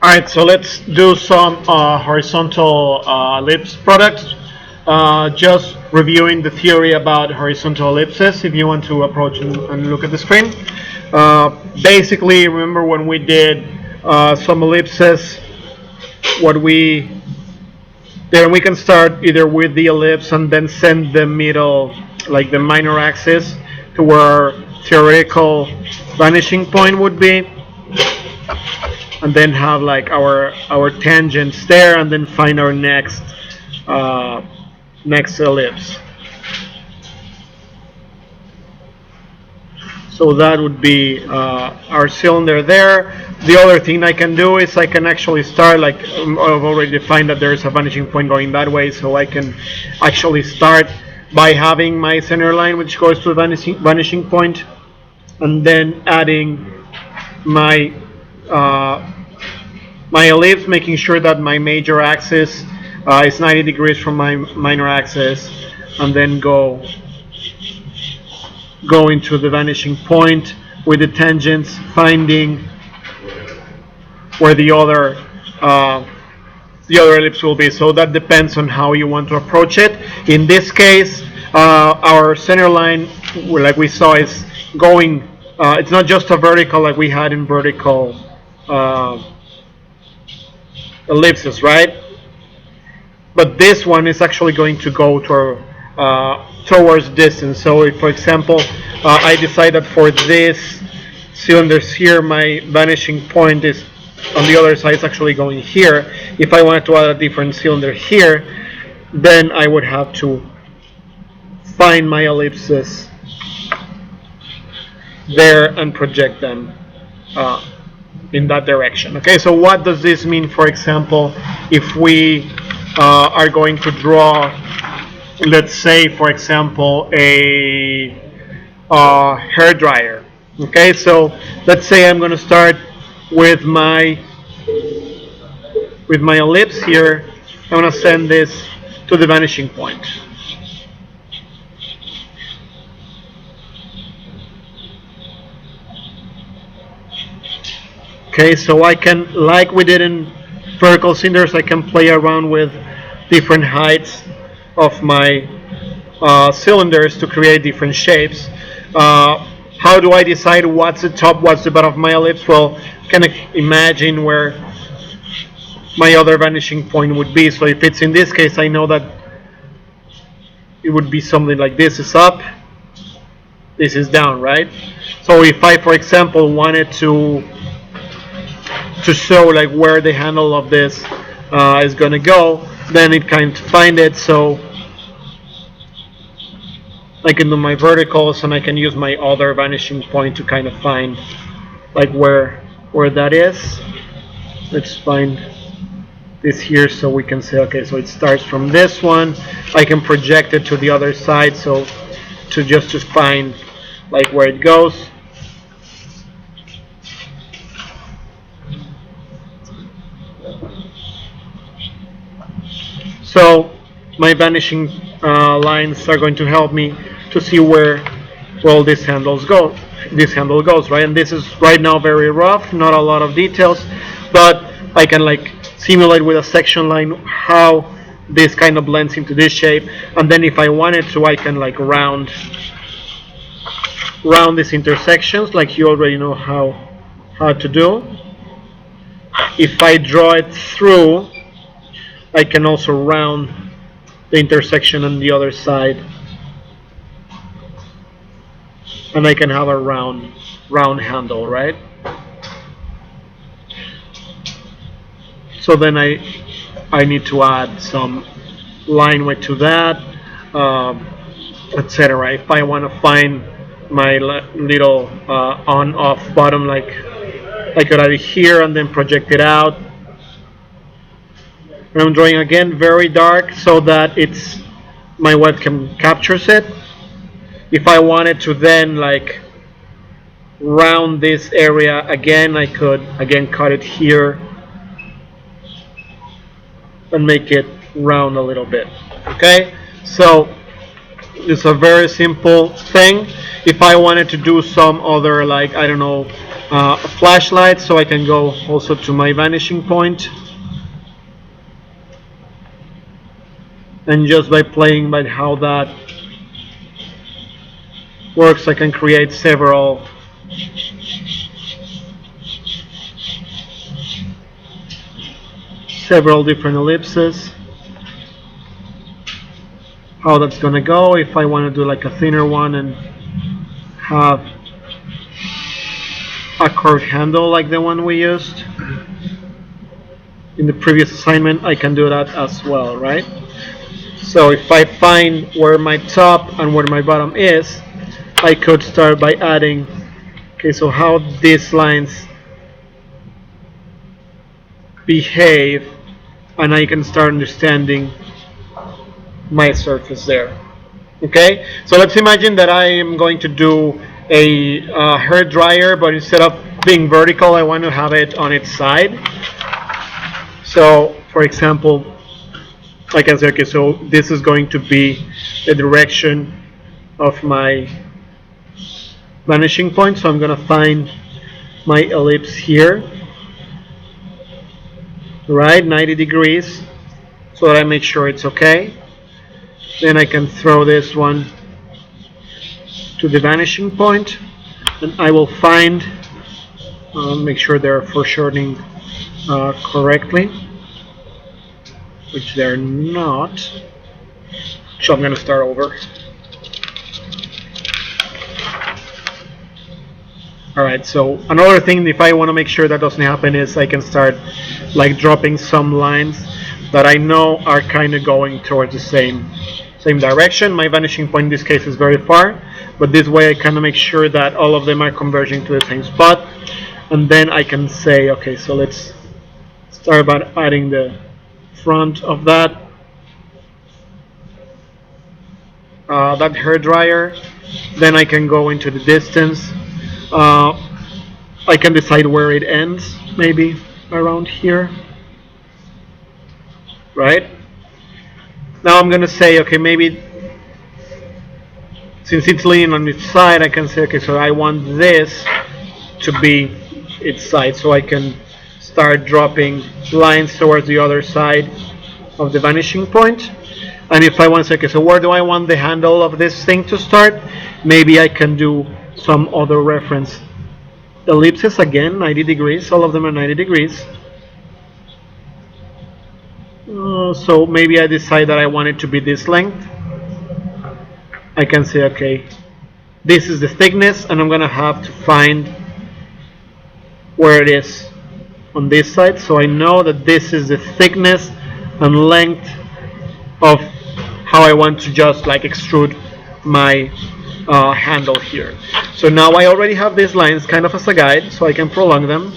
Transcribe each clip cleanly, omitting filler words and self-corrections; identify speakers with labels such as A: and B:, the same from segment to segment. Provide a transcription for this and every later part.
A: Alright, so let's do some horizontal ellipse products. Just reviewing the theory about horizontal ellipses if you want to approach and look at the screen. Basically, remember when we did some ellipses, what we then we can start either with the ellipse and then send the middle, like the minor axis, to where our theoretical vanishing point would be, and then have like our tangents there, and then find our next ellipse. So that would be our cylinder there. The other thing I can do is I can actually start, like I've already defined that there's a vanishing point going that way, so I can actually start by having my center line which goes to the vanishing point, and then adding my my ellipse, making sure that my major axis is 90 degrees from my minor axis, and then go into the vanishing point with the tangents, finding where the other ellipse will be. So that depends on how you want to approach it. In this case, our center line, like we saw, is going. It's not just a vertical like we had in vertical ellipses, right? But this one is actually going to go towards Dessin. So if, for example, I decide that for this cylinders here, my vanishing point is on the other side, it's actually going here. If I wanted to add a different cylinder here, then I would have to find my ellipses there and project them in that direction. Okay, so what does this mean, for example, if we are going to draw, let's say, for example, a hair dryer. Okay, so let's say I'm going to start with my ellipse here. I'm going to send this to the vanishing point. Okay, so I can, like we did in vertical cylinders, I can play around with different heights of my cylinders to create different shapes. How do I decide what's the top, what's the bottom of my ellipse? Well, kind of imagine where my other vanishing point would be. So if it's in this case, I know that it would be something like this is up, this is down, right? So if I, for example, wanted to show like where the handle of this is going to go, then it can find it. So I can do my verticals, and I can use my other vanishing point to kind of find like where that is. Let's find this here, so we can say, okay, so it starts from this one. I can project it to the other side, so to find like where it goes. So my vanishing lines are going to help me to see where well this handle goes, right? And this is right now very rough, not a lot of details, but I can like simulate with a section line how this kind of blends into this shape, and then if I wanted to, I can like round these intersections like you already know how to do. If I draw it through, I can also round the intersection on the other side, and I can have a round handle, right? So then I need to add some line weight to that, etc. If I want to find my little on-off bottom, like I could add it here and then project it out. And I'm drawing again very dark so that my webcam captures it. If I wanted to then like round this area again, I could again cut it here and make it round a little bit. Okay, so it's a very simple thing. If I wanted to do some other, like, I don't know, a flashlight, so I can go also to my vanishing point, and just by playing by how that works, I can create several different ellipses. How that's gonna go, if I want to do like a thinner one and have a curved handle like the one we used in the previous assignment, I can do that as well, right? So if I find where my top and where my bottom is, I could start by adding, okay, so how these lines behave, and I can start understanding my surface there. Okay, so let's imagine that I am going to do a hair dryer, but instead of being vertical, I want to have it on its side. So for example, I can say, okay, so this is going to be the direction of my vanishing point, so I'm going to find my ellipse here, right, 90 degrees, so that I make sure it's okay. Then I can throw this one to the vanishing point, and I will find, make sure they're foreshortening correctly, which they're not, so I'm going to start over. Alright, so another thing, if I want to make sure that doesn't happen, is I can start like dropping some lines that I know are kind of going towards the same direction. My vanishing point in this case is very far, but this way I kind of make sure that all of them are converging to the same spot. And then I can say, okay, so let's start by adding the front of that hair dryer. Then I can go into the distance. I can decide where it ends, maybe around here, right? Now I'm gonna say, okay, maybe since it's leaning on its side, I can say, okay, so I want this to be its side, so I can start dropping lines towards the other side of the vanishing point. And if I want to say, okay, so where do I want the handle of this thing to start, maybe I can do some other reference ellipses, again 90 degrees, all of them are 90 degrees. So maybe I decide that I want it to be this length. I can say, okay, this is the thickness, and I'm gonna have to find where it is on this side, so I know that this is the thickness and length of how I want to just like extrude my handle here. So now I already have these lines kind of as a guide, so I can prolong them,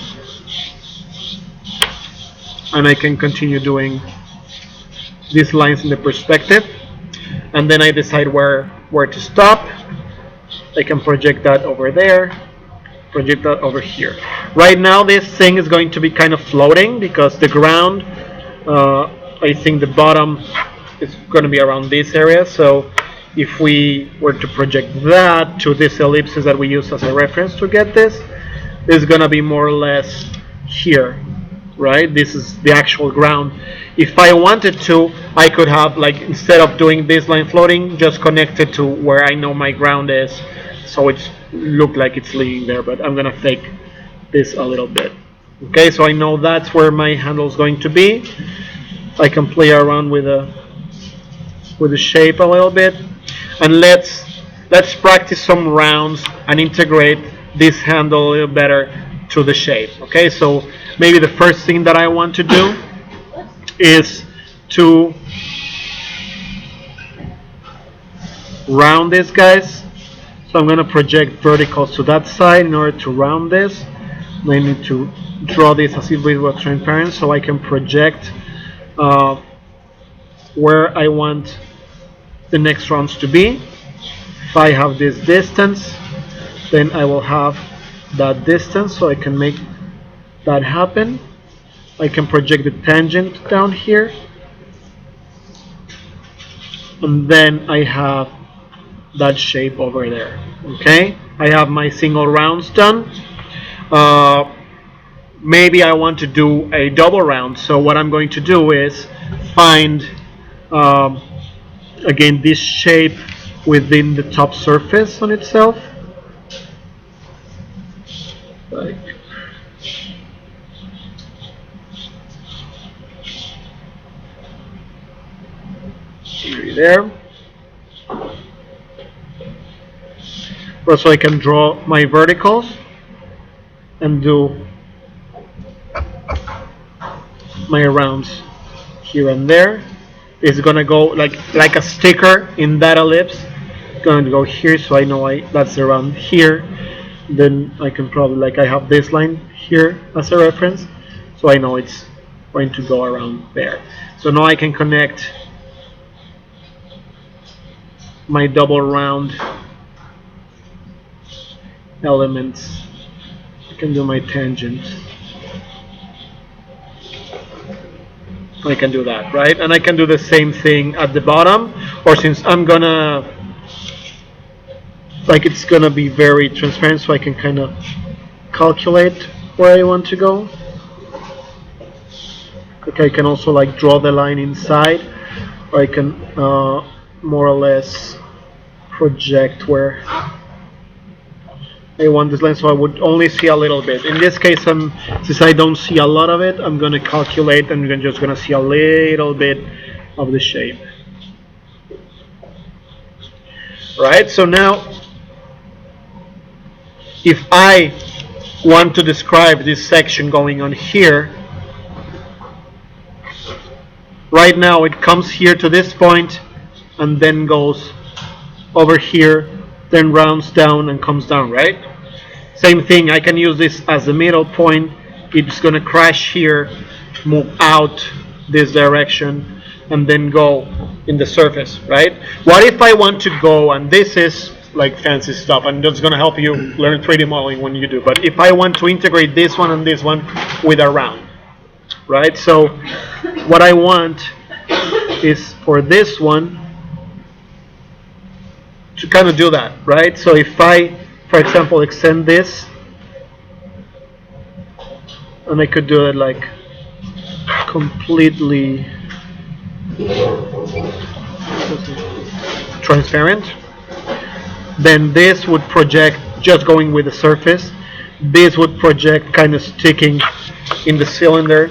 A: and I can continue doing these lines in the perspective, and then I decide where to stop. I can project that over there, project that over here. Right now this thing is going to be kind of floating because the ground, I think the bottom is going to be around this area, so if we were to project that to this ellipses that we use as a reference to get this is going to be more or less here, right? This is the actual ground. If I wanted to, I could have, like, instead of doing this line floating, just connect it to where I know my ground is, so it look like it's leaning there, but I'm going to fake this a little bit. Okay, so I know that's where my handle is going to be. I can play around with the shape a little bit, and let's practice some rounds and integrate this handle a little better to the shape. Okay, so maybe the first thing that I want to do is to round this, guys. So I'm going to project verticals to that side in order to round this. I need to draw this as if it was transparent, so I can project where I want the next rounds to be. If I have this distance, then I will have that distance, so I can make that happen. I can project the tangent down here, and then I have that shape over there. Okay, I have my single rounds done. Uh, Maybe I want to do a double round. So what I'm going to do is find, um, again, this shape within the top surface on itself. Like, right there. So I can draw my verticals and do my rounds here and there. It's gonna go like a sticker in that ellipse. It's gonna go here, so I know that's around here. Then I can probably, like, I have this line here as a reference, so I know it's going to go around there. So now I can connect my double round elements. I can do my tangent. I can do that, right? And I can do the same thing at the bottom, or since I'm gonna, like, it's gonna be very transparent, so I can kind of calculate where I want to go. Okay, I can also like draw the line inside, or I can more or less project where I want this line, so I would only see a little bit. In this case, since I don't see a lot of it, I'm going to calculate and I'm just going to see a little bit of the shape. Right, so now if I want to describe this section going on here, right now it comes here to this point and then goes over here, then rounds down and comes down, right? Same thing, I can use this as the middle point. It's gonna crash here, move out this direction, and then go in the surface, right? What if I want to go, and this is like fancy stuff, and that's gonna help you learn 3D modeling when you do, but if I want to integrate this one and this one with a round, right? So what I want is for this one to kind of do that, right? So if I, for example, extend this, and I could do it like completely transparent, then this would project just going with the surface. This would project kind of sticking in the cylinder,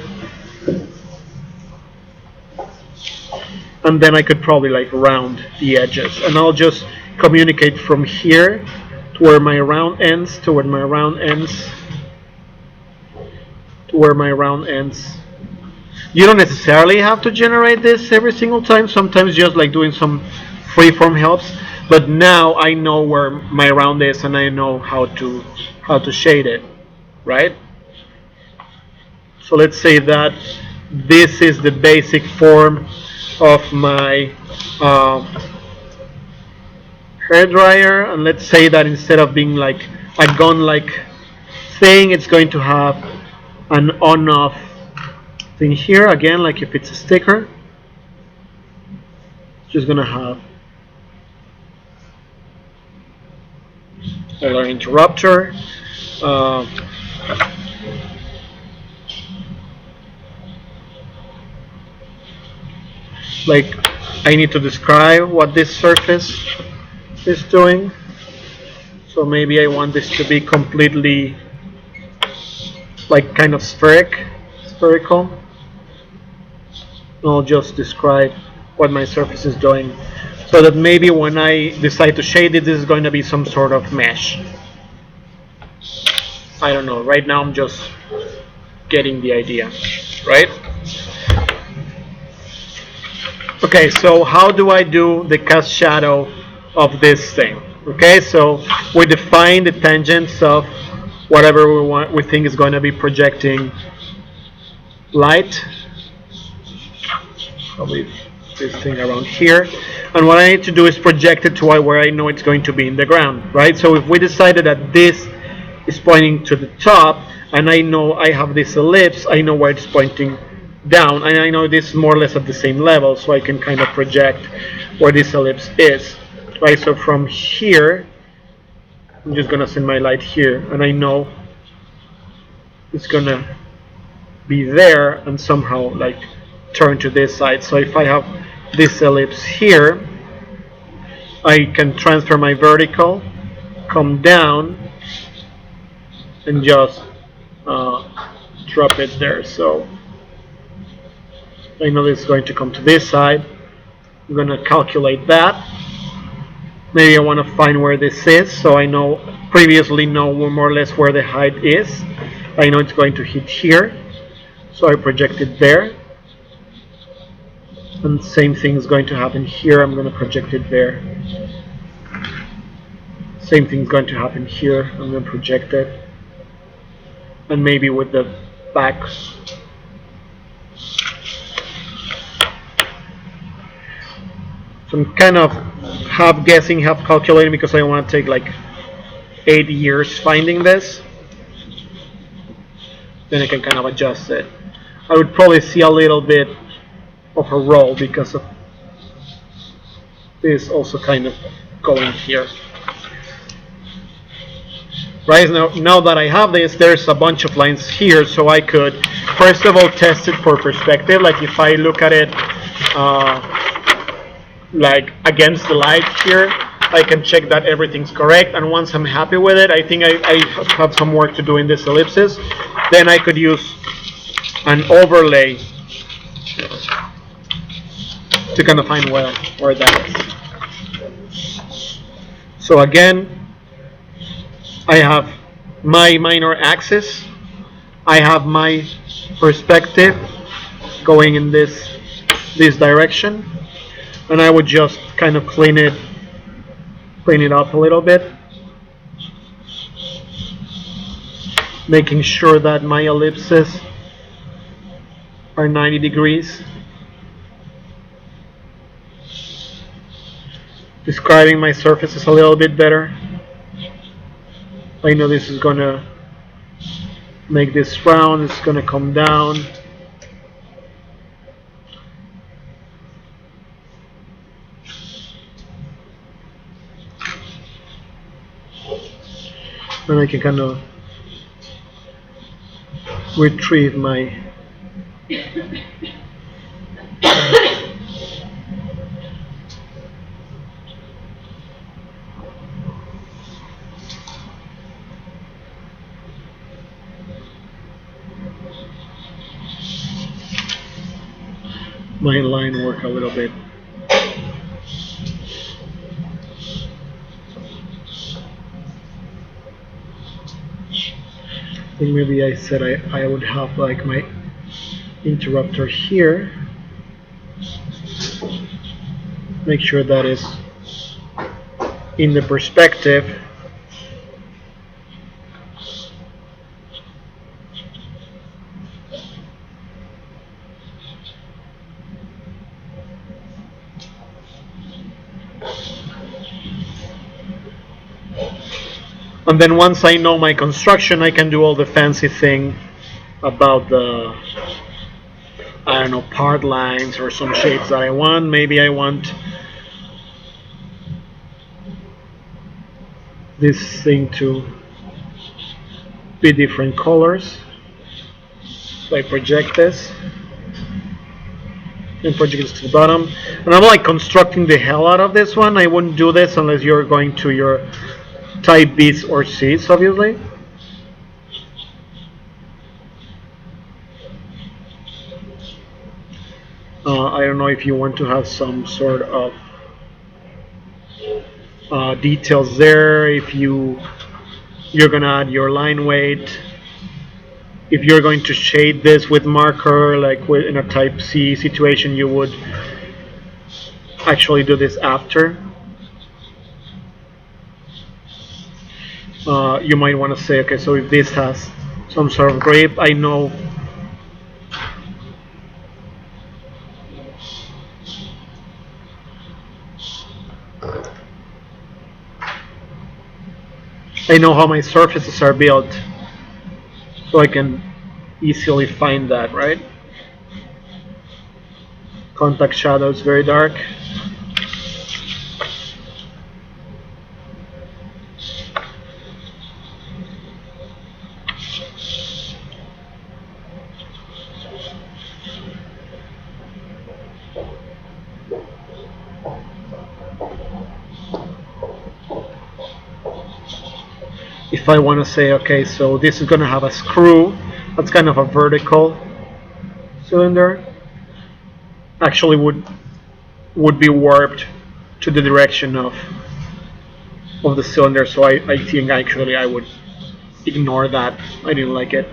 A: and then I could probably like round the edges, and I'll just communicate from here to where my round ends, to where my round ends, to where my round ends. You don't necessarily have to generate this every single time. Sometimes just like doing some freeform helps, but now I know where my round is and I know how to shade it, right? So let's say that this is the basic form of my hair dryer, and let's say that instead of being like a gun-like thing, it's going to have an on-off thing here. Again, like if it's a sticker, it's just gonna have a little interrupter. Like I need to describe what this surface is doing. So maybe I want this to be completely like kind of spherical. I'll just describe what my surface is doing, so that maybe when I decide to shade it, this is going to be some sort of mesh. I don't know. Right now I'm just getting the idea, right? Okay, so how do I do the cast shadow of this thing? Okay, so we define the tangents of whatever we think is going to be projecting light. Probably this thing around here. And what I need to do is project it to where I know it's going to be in the ground, right? So if we decided that this is pointing to the top, and I know I have this ellipse, I know where it's pointing down, and I know this is more or less at the same level, so I can kind of project where this ellipse is, right? So from here, I'm just gonna send my light here, and I know is gonna be there and somehow like turn to this side. So if I have this ellipse here, I can transfer my vertical, come down, and just drop it there. So I know this is going to come to this side. I'm going to calculate that. Maybe I want to find where this is, so I previously know more or less where the height is. I know it's going to hit here, so I project it there. And the same thing is going to happen here. I'm going to project it there. Same thing is going to happen here. I'm going to project it. And maybe with the back. So I'm kind of half guessing, half calculating, because I want to take like 8 years finding this. Then I can kind of adjust it. I would probably see a little bit of a roll because of this also kind of going here. Right, now that I have this, there's a bunch of lines here, so I could first of all test it for perspective. Like if I look at it like against the light here, I can check that everything's correct, and once I'm happy with it, I think I have some work to do in this ellipsis. Then I could use an overlay to kind of find where that is. So again, I have my minor axis, I have my perspective going in this direction, and I would just kind of clean it up a little bit, making sure that my ellipses are 90 degrees. Describing my surfaces a little bit better. I know this is going to make this round, it's going to come down. And I can kind of retrieve my line work a little bit. I think maybe I said I would have like my interrupter here. Make sure that is in the perspective. And then once I know my construction, I can do all the fancy thing about the, I don't know, part lines or some shapes that I want. Maybe I want this thing to be different colors. So I project this and project this to the bottom. And I'm like constructing the hell out of this one. I wouldn't do this unless you're going to your type B's or C's, obviously. I don't know if you want to have some sort of details there, if you're gonna add your line weight, if you're going to shade this with marker, like in a type C situation, you would actually do this after. You might want to say, okay, so if this has some sort of grip, I know how my surfaces are built, so I can easily find that, right? Contact shadow is very dark. if I want to say, okay, so this is going to have a screw, that's kind of a vertical cylinder, actually would be warped to the direction of the cylinder. So I think actually I would ignore that. I didn't like it.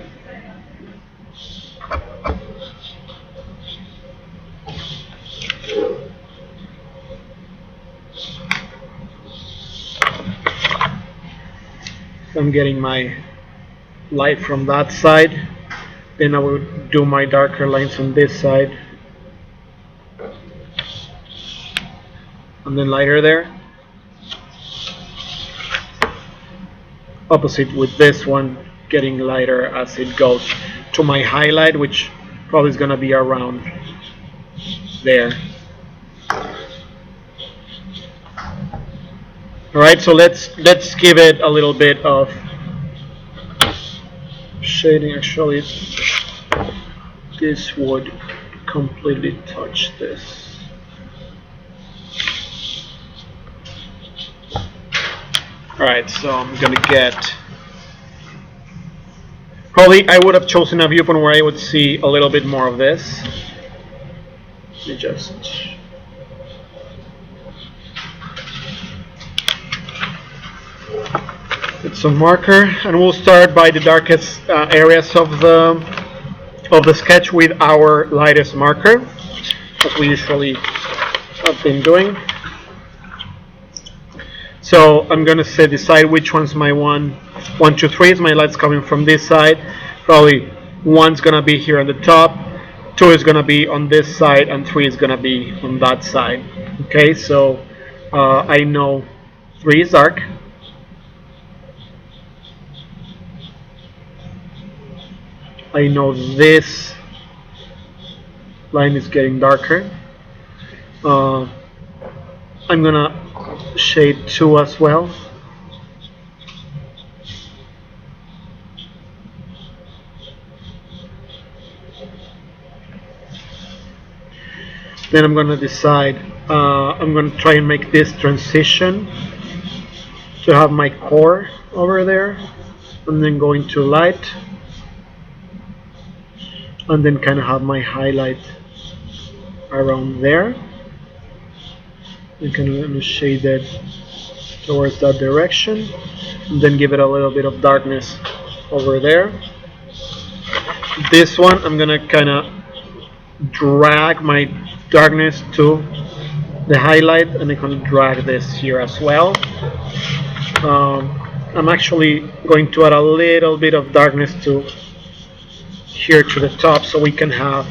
A: I'm getting my light from that side. Then I will do my darker lines on this side. And then lighter there. Opposite with this one, getting lighter as it goes to my highlight, which probably is going to be around there. Alright, so let's give it a little bit of shading. Actually, this would completely touch this. Alright, so I'm gonna get, probably I would have chosen a viewpoint where I would see a little bit more of this. Let me just get some marker, and we'll start by the darkest areas of the sketch with our lightest marker, as we usually have been doing. So I'm gonna decide which one's my 1, 2, 3 is my lights coming from this side. Probably 1's gonna be here on the top, 2 is gonna be on this side, and 3 is gonna be on that side. Okay, so I know 3 is dark. I know this line is getting darker. I'm gonna shade 2 as well. Then I'm gonna decide, I'm gonna try and make this transition to have my core over there, and then go into light, and then kind of have my highlight around there. I'm going to shade it towards that direction, and then give it a little bit of darkness over there. This one, I'm going to kind of drag my darkness to the highlight, and I'm going to drag this here as well. I'm actually going to add a little bit of darkness to here to the top, so we can have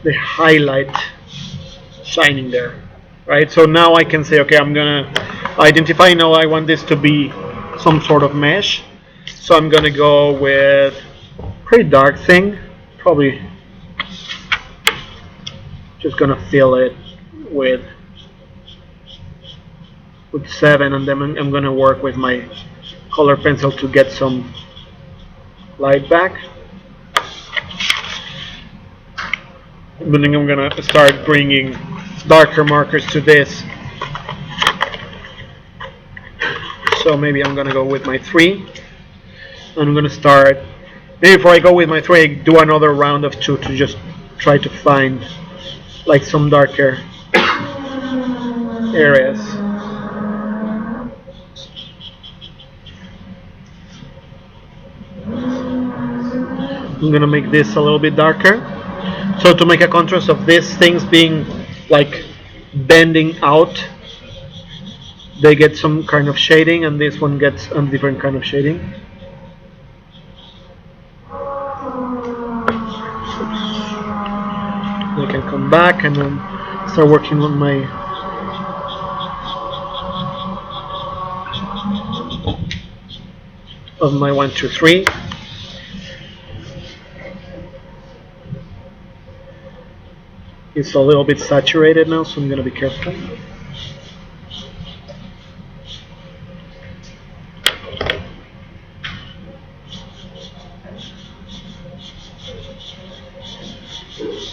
A: the highlight shining there. Right, so now I can say, okay, I'm gonna identify, now I want this to be some sort of mesh, so I'm gonna go with pretty dark thing, probably just gonna fill it with 7, and then I'm gonna work with my color pencil to get some light back. And then I'm gonna start bringing darker markers to this. So maybe I'm gonna go with my 3, and I'm gonna start, maybe before I go with my 3, I do another round of 2 to just try to find like some darker areas. I'm gonna make this a little bit darker, so to make a contrast of these things being like bending out, they get some kind of shading, and this one gets a different kind of shading. I can come back and then start working on my of my 1, 2, 3. It's a little bit saturated now, so I'm going to be careful.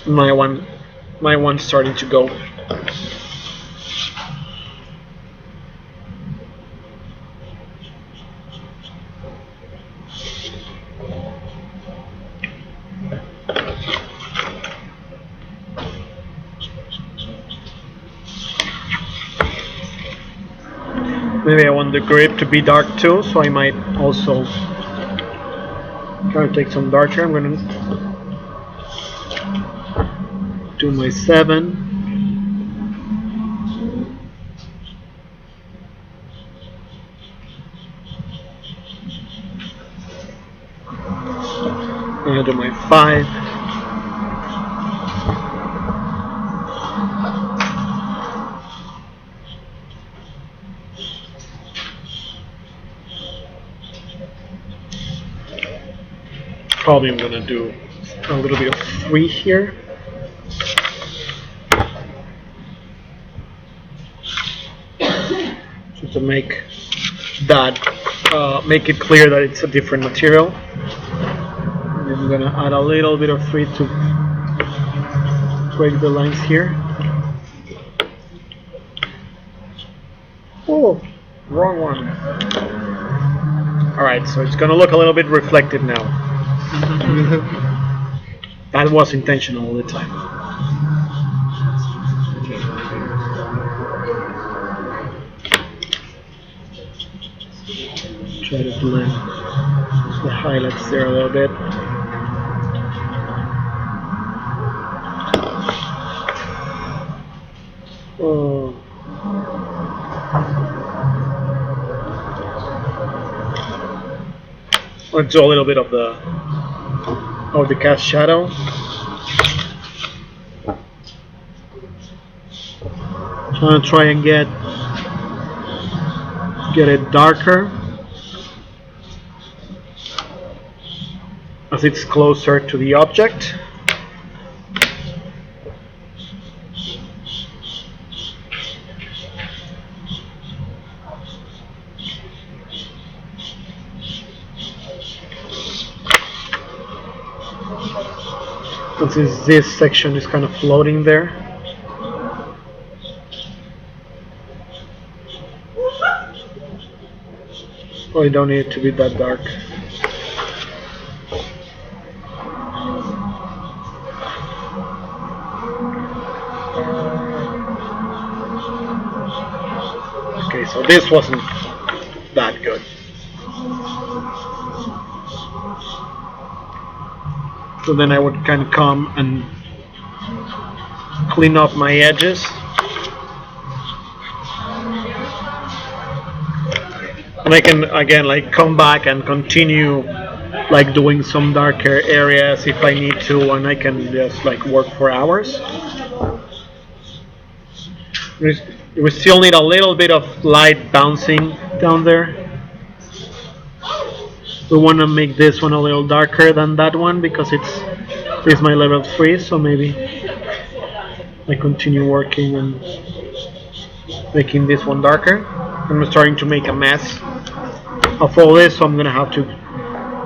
A: My one's starting to go. Maybe I want the grip to be dark too, so I might also try to take some darker. I'm gonna do my 7. I'm gonna do my 5. Probably I'm gonna do a little bit of 3 here. So to make that, make it clear that it's a different material. And I'm gonna add a little bit of 3 to break the lines here. Oh, wrong one. Alright, so it's gonna look a little bit reflective now. That was intentional all the time. Try to blend the highlights there a little bit. Oh. Let's do a little bit of the cast shadow. I'm gonna try and get it darker as it's closer to the object. Since this section is kind of floating there. Probably don't need it to be that dark. Okay, so this wasn't that good. So then I would kind of come and clean up my edges. And I can again like come back and continue like doing some darker areas if I need to, and I can just like work for hours. We still need a little bit of light bouncing down there. We want to make this one a little darker than that one because this is my level 3, so maybe I continue working and making this one darker. I'm starting to make a mess of all this, so I'm gonna have to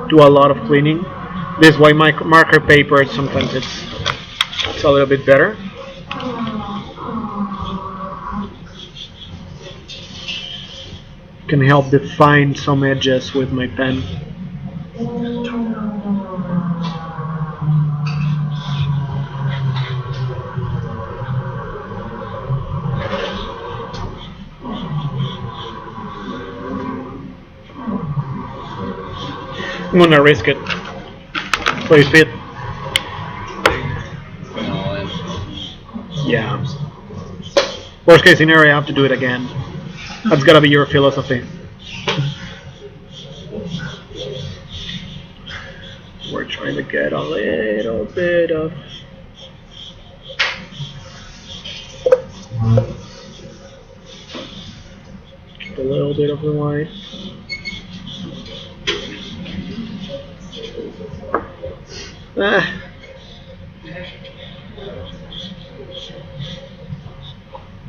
A: do a lot of cleaning. This is why my marker paper sometimes it's a little bit better. Can help define some edges with my pen. I'm gonna risk it. Play fit. Yeah. Worst case scenario, I have to do it again. That's gotta be your philosophy. We're trying to get a little bit of keep a little bit of the white.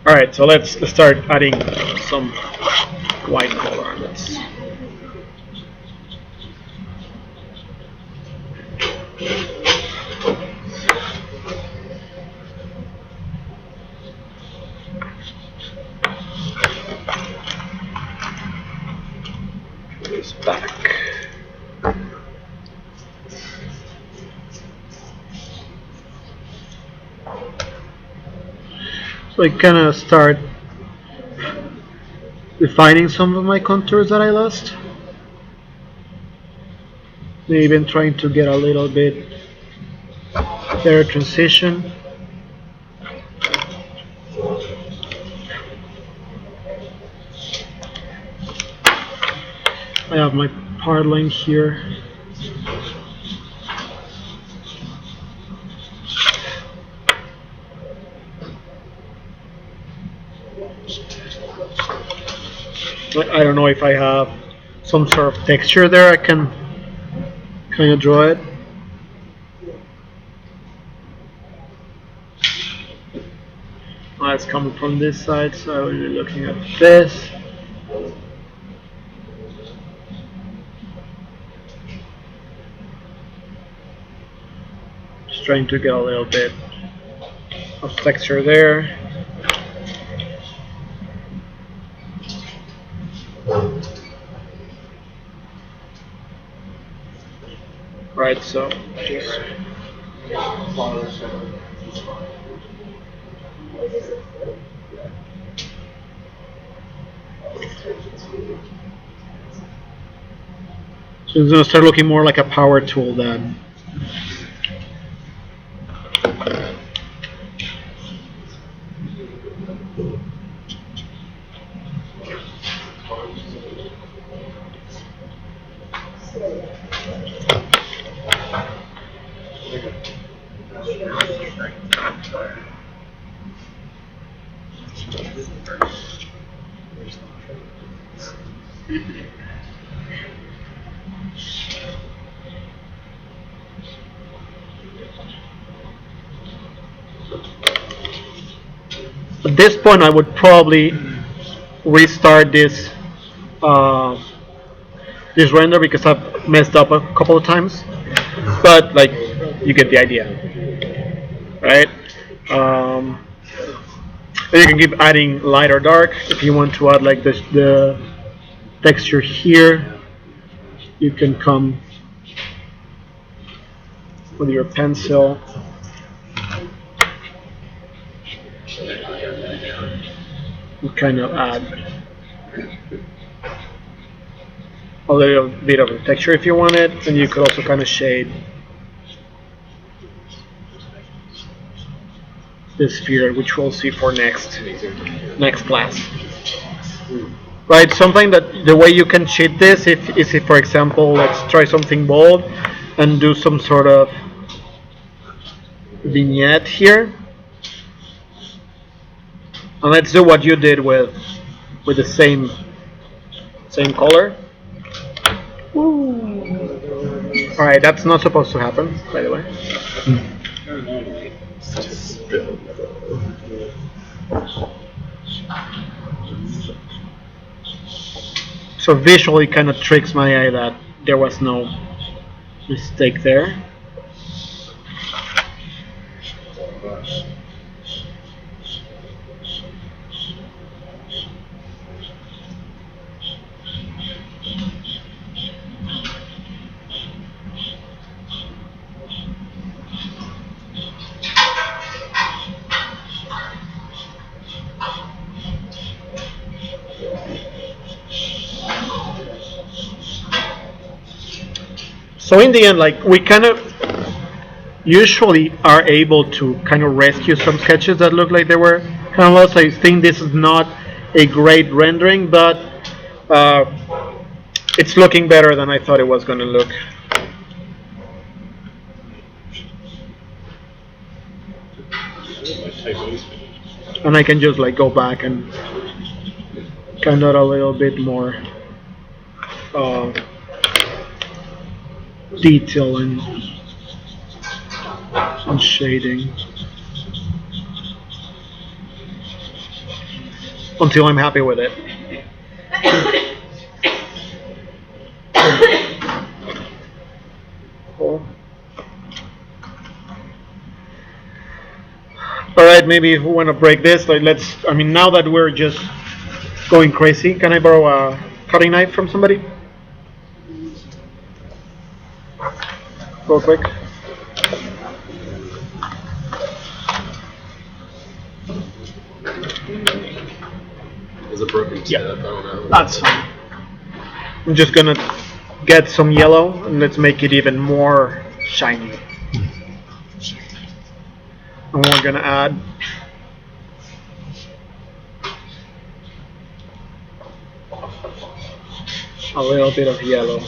A: Alright, so let's start adding some white color. Let's put this back. So I kind of start refining some of my contours that I lost. Maybe even trying to get a little bit better transition. I have my part line here. I don't know if I have some sort of texture there. I can kind of draw it. It's coming from this side, so I will be looking at this. Just trying to get a little bit of texture there. Right, so just so it's gonna start looking more like a power tool then. At this point, I would probably restart this this render because I've messed up a couple of times. But like, you get the idea, right? And you can keep adding light or dark if you want to add like the texture here. You can come with your pencil. And kind of add a little bit of a texture if you want it, and you could also kind of shade this sphere, which we'll see for next class. Right, something that the way you can cheat this is if, for example, let's try something bold and do some sort of vignette here. And let's do what you did with the same color. All right, that's not supposed to happen, by the way. So visually, kind of tricks my eye that there was no mistake there. So in the end, like, we kind of usually are able to kind of rescue some sketches that look like they were kind of lost. I think this is not a great rendering, but it's looking better than I thought it was going to look. And I can just like go back and kind of a little bit more detail and shading until I'm happy with it. Cool. All right, maybe if we want to break this, like I mean, now that we're just going crazy, can I borrow a cutting knife from somebody? Real quick.
B: Is a broken tip.
A: Yeah.
B: I don't know.
A: That's fine. I'm just gonna get some yellow and let's make it even more shiny. And we're gonna add a little bit of yellow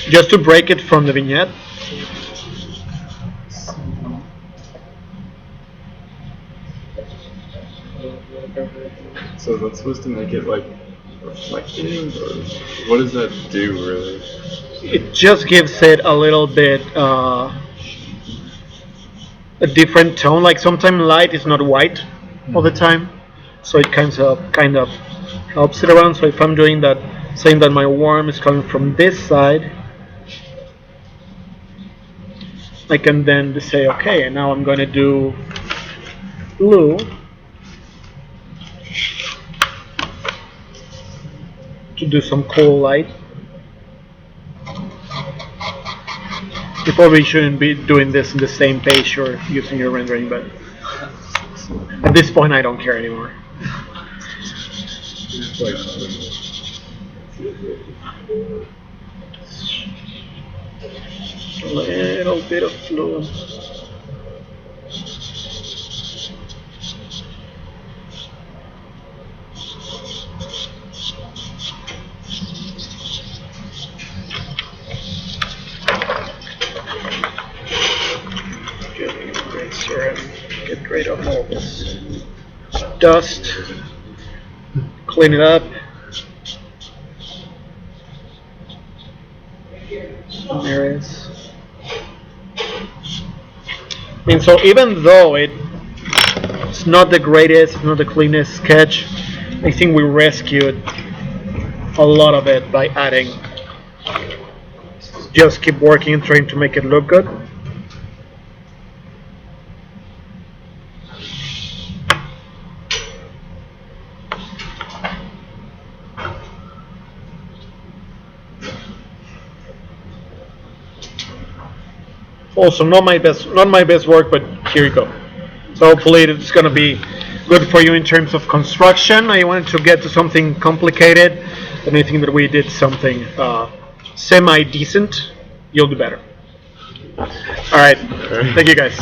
A: just to break it from the vignette.
C: So that's supposed to make it like reflective, or what does that do really?
A: It just gives it a little bit a different tone. Like sometimes light is not white all the time, so it kind of helps it around. So if I'm doing that, saying that my warm is coming from this side, I can then say, okay, and now I'm going to do blue to do some cool light. You probably shouldn't be doing this in the same page you're using your rendering, but at this point I don't care anymore. A little bit of blue. Get rid of all this dust. Clean it up. Some areas. I mean, so even though it's not the greatest, it's not the cleanest sketch, I think we rescued a lot of it by adding. Just keep working and trying to make it look good. Also, not my best work, but here you go. So hopefully it's going to be good for you in terms of construction. I wanted to get to something complicated, and I think that we did something semi-decent. You'll do better. All right. Thank you, guys.